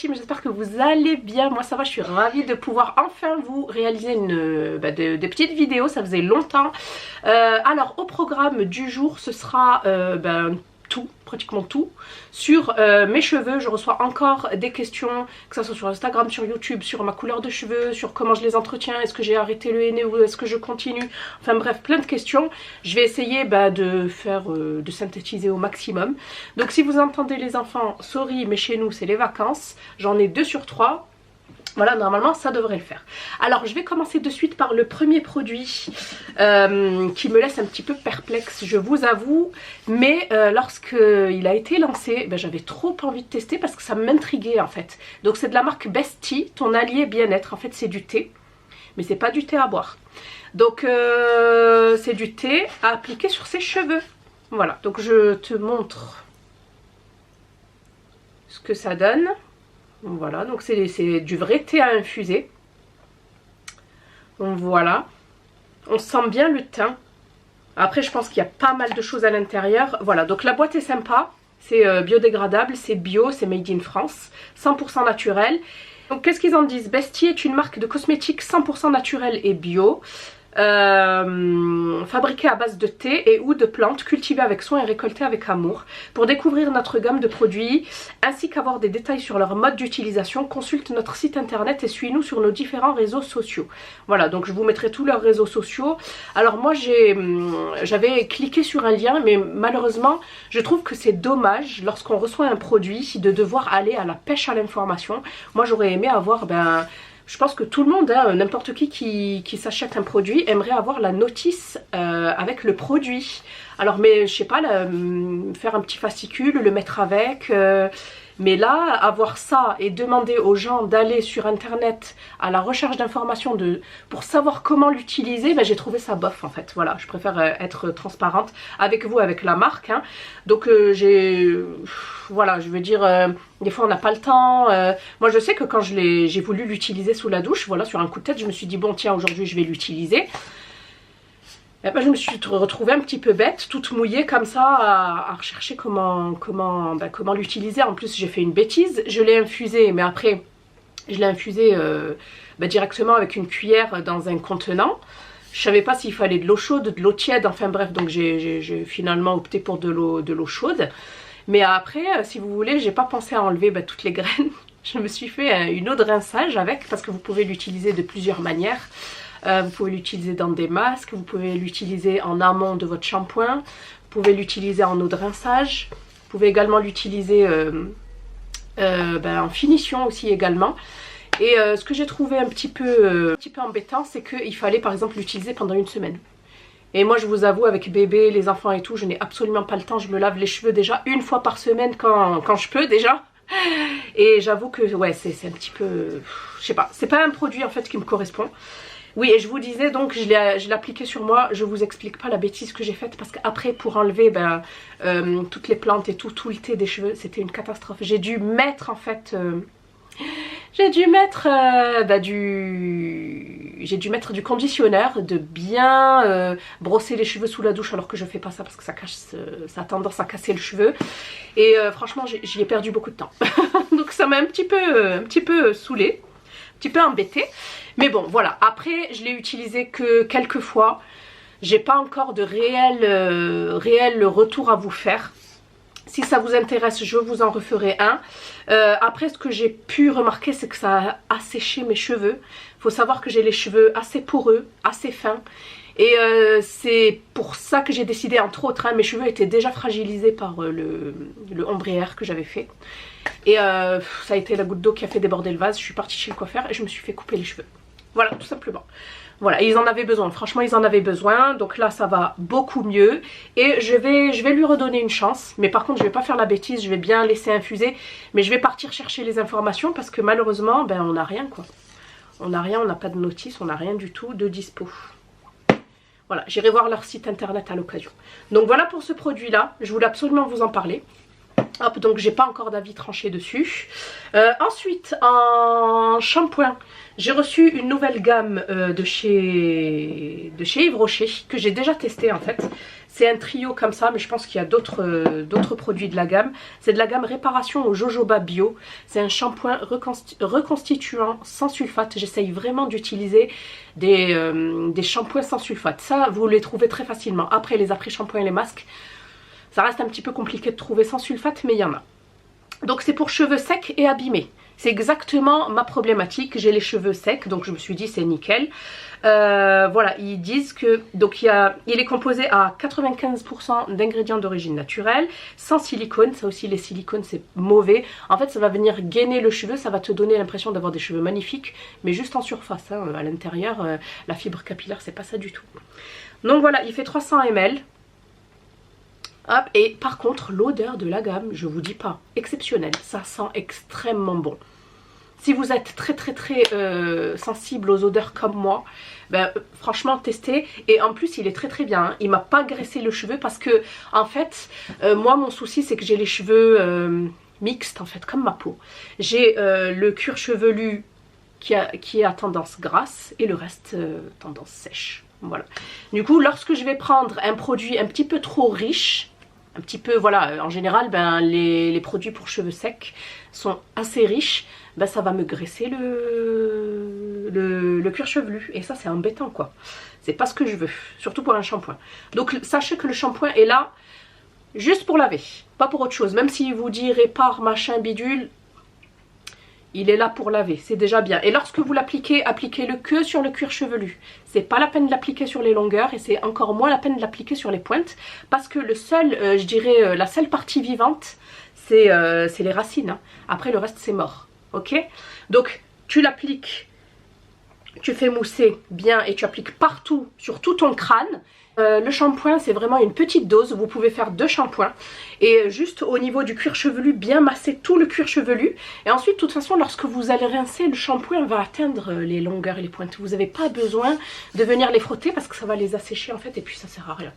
team, j'espère que vous allez bien. Moi ça va, je suis ravie de pouvoir enfin vous réaliser des petites vidéos, ça faisait longtemps. Alors au programme du jour, ce sera tout, pratiquement tout, sur mes cheveux. Je reçois encore des questions, que ce soit sur Instagram, sur YouTube, sur ma couleur de cheveux, sur comment je les entretiens, est-ce que j'ai arrêté le henné ou est-ce que je continue, enfin bref, plein de questions. Je vais essayer de synthétiser au maximum. Donc si vous entendez les enfants, sorry, mais chez nous c'est les vacances, j'en ai 2 sur 3. Voilà, normalement ça devrait le faire. Alors je vais commencer de suite par le premier produit qui me laisse un petit peu perplexe, je vous avoue. Mais lorsqu'il a été lancé, j'avais trop envie de tester parce que ça m'intriguait en fait. Donc c'est de la marque Bestie, ton allié bien-être. En fait c'est du thé, mais c'est pas du thé à boire. Donc c'est du thé à appliquer sur ses cheveux. Voilà, donc je te montre ce que ça donne. Voilà, donc c'est du vrai thé à infuser. Donc voilà, on sent bien le thym. Après je pense qu'il y a pas mal de choses à l'intérieur. Voilà, donc la boîte est sympa, c'est biodégradable, c'est bio, c'est made in France, 100% naturel. Donc qu'est-ce qu'ils en disent? Bestie est une marque de cosmétiques 100% naturelle et bio. Fabriqué à base de thé et ou de plantes cultivées avec soin et récoltées avec amour. Pour découvrir notre gamme de produits ainsi qu'avoir des détails sur leur mode d'utilisation, consulte notre site internet et suis-nous sur nos différents réseaux sociaux. Voilà, donc je vous mettrai tous leurs réseaux sociaux. Alors moi j'avais cliqué sur un lien, mais malheureusement je trouve que c'est dommage lorsqu'on reçoit un produit de devoir aller à la pêche à l'information. Moi j'aurais aimé avoir je pense que tout le monde, n'importe qui s'achète un produit, aimerait avoir la notice avec le produit. Alors, mais je sais pas, faire un petit fascicule, le mettre avec. Mais là, avoir ça et demander aux gens d'aller sur internet à la recherche d'informations pour savoir comment l'utiliser, j'ai trouvé ça bof en fait. Voilà, je préfère être transparente avec vous, avec la marque. Hein. Donc voilà, je veux dire, des fois on n'a pas le temps. Moi je sais que quand j'ai voulu l'utiliser sous la douche, voilà, sur un coup de tête, je me suis dit bon tiens, aujourd'hui je vais l'utiliser. Je me suis retrouvée un petit peu bête, toute mouillée comme ça, à rechercher comment l'utiliser. En plus j'ai fait une bêtise, je l'ai infusé, mais après je l'ai infusé directement avec une cuillère dans un contenant. Je savais pas s'il fallait de l'eau chaude, de l'eau tiède, enfin bref, donc j'ai finalement opté pour de l'eau chaude. Mais après, si vous voulez, j'ai pas pensé à enlever toutes les graines. Je me suis fait une eau de rinçage avec, parce que vous pouvez l'utiliser de plusieurs manières. Vous pouvez l'utiliser dans des masques, vous pouvez l'utiliser en amont de votre shampoing, vous pouvez l'utiliser en eau de rinçage, vous pouvez également l'utiliser en finition aussi également. Et ce que j'ai trouvé un petit peu embêtant, c'est qu'il fallait par exemple l'utiliser pendant une semaine. Et moi je vous avoue, avec bébé, les enfants et tout, je n'ai absolument pas le temps. Je me lave les cheveux déjà une fois par semaine quand je peux déjà. Et j'avoue que ouais, c'est un petit peu, je sais pas, c'est pas un produit en fait qui me correspond. Oui, et je vous disais donc, je l'ai appliqué sur moi. Je vous explique pas la bêtise que j'ai faite, parce qu'après pour enlever toutes les plantes et tout le thé des cheveux, c'était une catastrophe. J'ai dû mettre en fait du conditionneur, de bien brosser les cheveux sous la douche, alors que je fais pas ça parce que ça a tendance à casser le cheveu. Et franchement j'y ai perdu beaucoup de temps. Donc ça m'a un petit peu saoulée, un petit peu embêtée. Mais bon voilà, après je l'ai utilisé que quelques fois. J'ai pas encore de réel retour à vous faire. Si ça vous intéresse, je vous en referai un. Après, ce que j'ai pu remarquer, c'est que ça a asséché mes cheveux. Il faut savoir que j'ai les cheveux assez poreux, assez fins. Et c'est pour ça que j'ai décidé, entre autres, mes cheveux étaient déjà fragilisés par le ombrière que j'avais fait. Et ça a été la goutte d'eau qui a fait déborder le vase. Je suis partie chez le coiffeur et je me suis fait couper les cheveux. Voilà, tout simplement. Voilà, ils en avaient besoin, franchement ils en avaient besoin, donc là ça va beaucoup mieux. Et je vais lui redonner une chance, mais par contre je vais pas faire la bêtise, je vais bien laisser infuser. Mais je vais partir chercher les informations parce que malheureusement, on n'a rien quoi. On n'a rien, on n'a pas de notice, on n'a rien du tout de dispo. Voilà, j'irai voir leur site internet à l'occasion. Donc voilà pour ce produit là, je voulais absolument vous en parler. Hop, donc j'ai pas encore d'avis tranché dessus. Ensuite, en shampoing, j'ai reçu une nouvelle gamme de chez Yves Rocher, que j'ai déjà testé en fait. C'est un trio comme ça, mais je pense qu'il y a d'autres produits de la gamme. C'est de la gamme Réparation au Jojoba Bio. C'est un shampoing reconstituant sans sulfate. J'essaye vraiment d'utiliser des shampoings sans sulfate. Ça, vous les trouvez très facilement. Après, les après-shampoings et les masques, ça reste un petit peu compliqué de trouver sans sulfate, mais il y en a. Donc c'est pour cheveux secs et abîmés. C'est exactement ma problématique. J'ai les cheveux secs, donc je me suis dit c'est nickel. Voilà, ils disent que donc il est composé à 95% d'ingrédients d'origine naturelle, sans silicone. Ça aussi, les silicones, c'est mauvais. En fait, ça va venir gainer le cheveu, ça va te donner l'impression d'avoir des cheveux magnifiques, mais juste en surface, hein. À l'intérieur, la fibre capillaire, c'est pas ça du tout. Donc voilà, il fait 300 ml. Hop, et par contre, l'odeur de la gamme, je vous dis pas, exceptionnelle. Ça sent extrêmement bon. Si vous êtes très sensible aux odeurs comme moi, ben, franchement testez. Et en plus il est très bien, hein. Il m'a pas graissé le cheveu parce que en fait moi mon souci c'est que j'ai les cheveux mixtes en fait comme ma peau. J'ai le cuir chevelu qui a tendance grasse et le reste tendance sèche. Voilà. Du coup lorsque je vais prendre un produit un petit peu trop riche, un petit peu, voilà, en général, ben, les produits pour cheveux secs sont assez riches, ben, ça va me graisser le cuir chevelu. Et ça, c'est embêtant, quoi. C'est pas ce que je veux, surtout pour un shampoing. Donc, sachez que le shampoing est là juste pour laver, pas pour autre chose. Même s'il vous dit répare, machin, bidule, il est là pour laver, c'est déjà bien. Et lorsque vous l'appliquez, appliquez-le que sur le cuir chevelu. C'est pas la peine de l'appliquer sur les longueurs et c'est encore moins la peine de l'appliquer sur les pointes. Parce que le seul, je dirais, la seule partie vivante, c'est les racines. Hein. Après le reste c'est mort. Ok? Donc tu l'appliques, tu fais mousser bien et tu appliques partout, sur tout ton crâne. Le shampoing c'est vraiment une petite dose, vous pouvez faire 2 shampoings et juste au niveau du cuir chevelu bien masser tout le cuir chevelu et ensuite de toute façon lorsque vous allez rincer le shampoing va atteindre les longueurs et les pointes, vous n'avez pas besoin de venir les frotter parce que ça va les assécher en fait et puis ça sert à rien.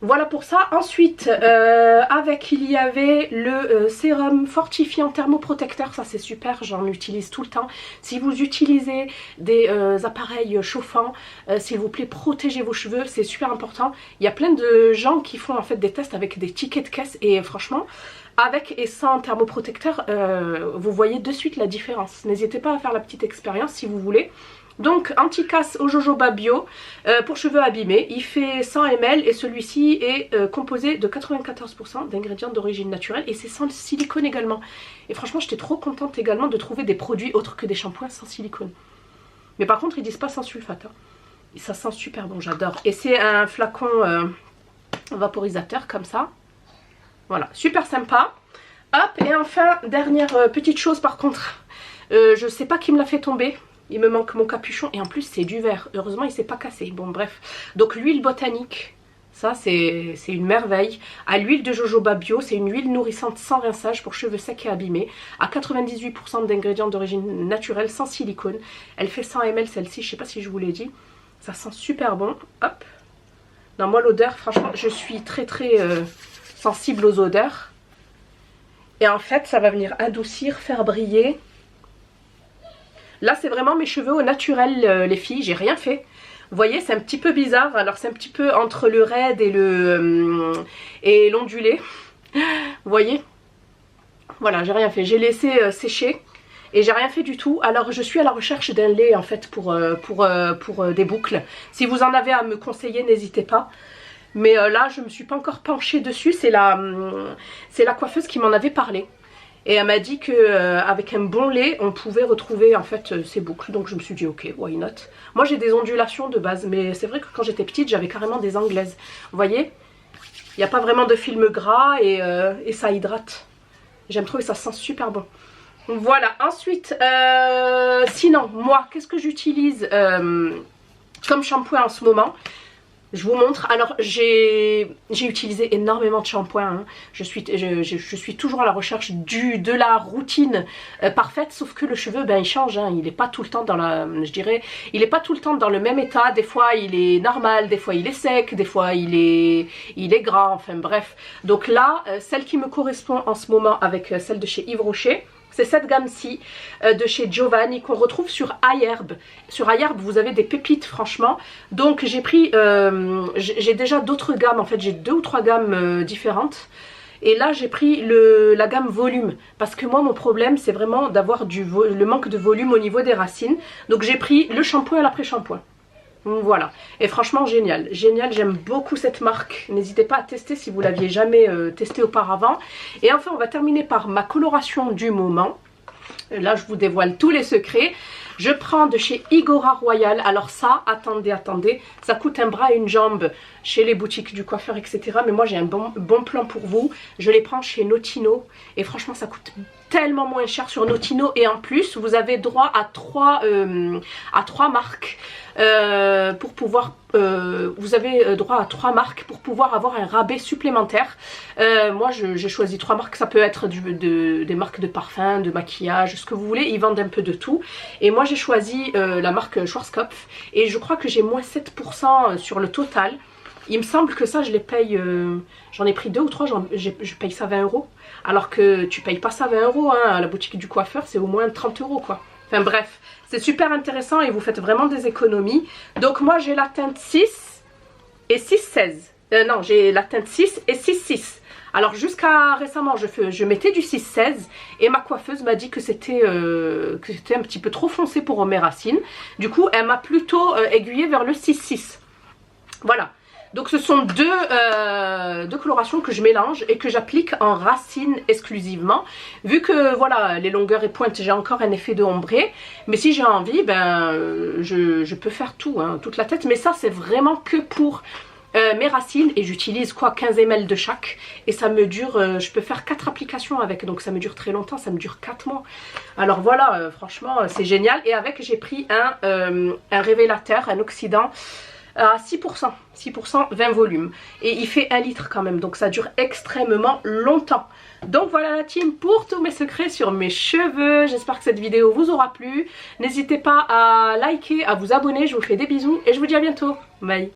Voilà pour ça. Ensuite, avec il y avait le sérum fortifiant thermoprotecteur. Ça c'est super, j'en utilise tout le temps. Si vous utilisez des appareils chauffants, s'il vous plaît, protégez vos cheveux, c'est super important. Il y a plein de gens qui font en fait des tests avec des tickets de caisse et franchement, avec et sans thermoprotecteur, vous voyez de suite la différence. N'hésitez pas à faire la petite expérience si vous voulez. Donc anti-casse au jojoba bio pour cheveux abîmés, il fait 100 ml et celui-ci est composé de 94% d'ingrédients d'origine naturelle et c'est sans silicone également. Et franchement j'étais trop contente également de trouver des produits autres que des shampoings sans silicone. Mais par contre ils disent pas sans sulfate, hein. Et ça sent super bon, j'adore. Et c'est un flacon vaporisateur comme ça. Voilà, super sympa. Hop, et enfin dernière petite chose par contre, je sais pas qui me l'a fait tomber. Il me manque mon capuchon et en plus c'est du verre. Heureusement il s'est pas cassé. Bon bref. Donc l'huile botanique. Ça c'est une merveille. À l'huile de jojoba bio. C'est une huile nourrissante sans rinçage pour cheveux secs et abîmés. À 98% d'ingrédients d'origine naturelle sans silicone. Elle fait 100 ml celle-ci. Je sais pas si je vous l'ai dit. Ça sent super bon. Hop. Non moi l'odeur franchement je suis très sensible aux odeurs. Et en fait ça va venir adoucir, faire briller. Là c'est vraiment mes cheveux au naturel les filles, j'ai rien fait. Vous voyez c'est un petit peu bizarre, alors c'est un petit peu entre le raide et l'ondulé. Vous voyez? Voilà, j'ai rien fait, j'ai laissé sécher et j'ai rien fait du tout. Alors je suis à la recherche d'un lait en fait pour des boucles. Si vous en avez à me conseiller, n'hésitez pas. Mais là je me suis pas encore penchée dessus, c'est la coiffeuse qui m'en avait parlé. Et elle m'a dit qu'avec un bon lait, on pouvait retrouver en fait ces boucles. Donc je me suis dit ok, why not. Moi j'ai des ondulations de base, mais c'est vrai que quand j'étais petite, j'avais carrément des anglaises. Vous voyez, il n'y a pas vraiment de film gras et ça hydrate. J'aime trop et ça sent super bon. Voilà, ensuite, sinon, moi, qu'est-ce que j'utilise comme shampoing en ce moment ? Je vous montre. Alors j'ai utilisé énormément de shampoing, hein. Je suis toujours à la recherche de la routine parfaite, sauf que le cheveu ben il change, hein. Il est pas tout le temps dans il est pas tout le temps dans le même état. Des fois il est normal, des fois il est sec, des fois il est gras, enfin bref. Donc là celle qui me correspond en ce moment avec celle de chez Yves Rocher, C'est cette gamme-ci de chez Giovanni qu'on retrouve sur iHerb. Sur iHerb, vous avez des pépites, franchement. Donc j'ai pris, j'ai déjà d'autres gammes, en fait j'ai 2 ou 3 gammes différentes. Et là j'ai pris la gamme volume. Parce que moi mon problème c'est vraiment d'avoir le manque de volume au niveau des racines. Donc j'ai pris le shampoing et l'après-shampoing. Voilà, et franchement génial, génial, j'aime beaucoup cette marque, n'hésitez pas à tester si vous l'aviez jamais testé auparavant. Et enfin on va terminer par ma coloration du moment. Là je vous dévoile tous les secrets. Je prends de chez Igora Royal. Alors ça, attendez, ça coûte un bras et une jambe chez les boutiques du coiffeur, etc. Mais moi j'ai un bon plan pour vous. Je les prends chez Notino et franchement ça coûte tellement moins cher sur Notino. Et en plus vous avez droit à 3 marques pour pouvoir... vous avez droit à 3 marques pour pouvoir avoir un rabais supplémentaire. Moi j'ai choisi 3 marques, ça peut être des marques de parfum, de maquillage, ce que vous voulez, ils vendent un peu de tout. Et moi j'ai choisi la marque Schwarzkopf et je crois que j'ai moins 7% sur le total. Il me semble que ça je les paye, j'en ai pris 2 ou 3, je paye ça 20 €. Alors que tu payes pas ça 20 € hein, à la boutique du coiffeur, c'est au moins 30 € quoi. Enfin bref, c'est super intéressant et vous faites vraiment des économies. Donc moi j'ai la teinte 6 et 6-16. Non, j'ai la teinte 6 et 6-6. Alors jusqu'à récemment je mettais du 6-16 et ma coiffeuse m'a dit que c'était un petit peu trop foncé pour mes racines. Du coup elle m'a plutôt aiguillée vers le 6-6. Voilà. Donc ce sont deux colorations que je mélange et que j'applique en racines exclusivement. Vu que voilà, les longueurs et pointes, j'ai encore un effet de ombré. Mais si j'ai envie, ben je peux faire tout, hein, toute la tête. Mais ça c'est vraiment que pour mes racines. Et j'utilise quoi, 15 ml de chaque. Et ça me dure, je peux faire 4 applications avec. Donc ça me dure très longtemps, ça me dure 4 mois. Alors voilà, franchement c'est génial. Et avec j'ai pris un révélateur, un oxydant à 6%, 20 volumes. Et il fait 1 litre quand même, donc ça dure extrêmement longtemps. Donc voilà la team pour tous mes secrets sur mes cheveux. J'espère que cette vidéo vous aura plu. N'hésitez pas à liker, à vous abonner. Je vous fais des bisous et je vous dis à bientôt. Bye.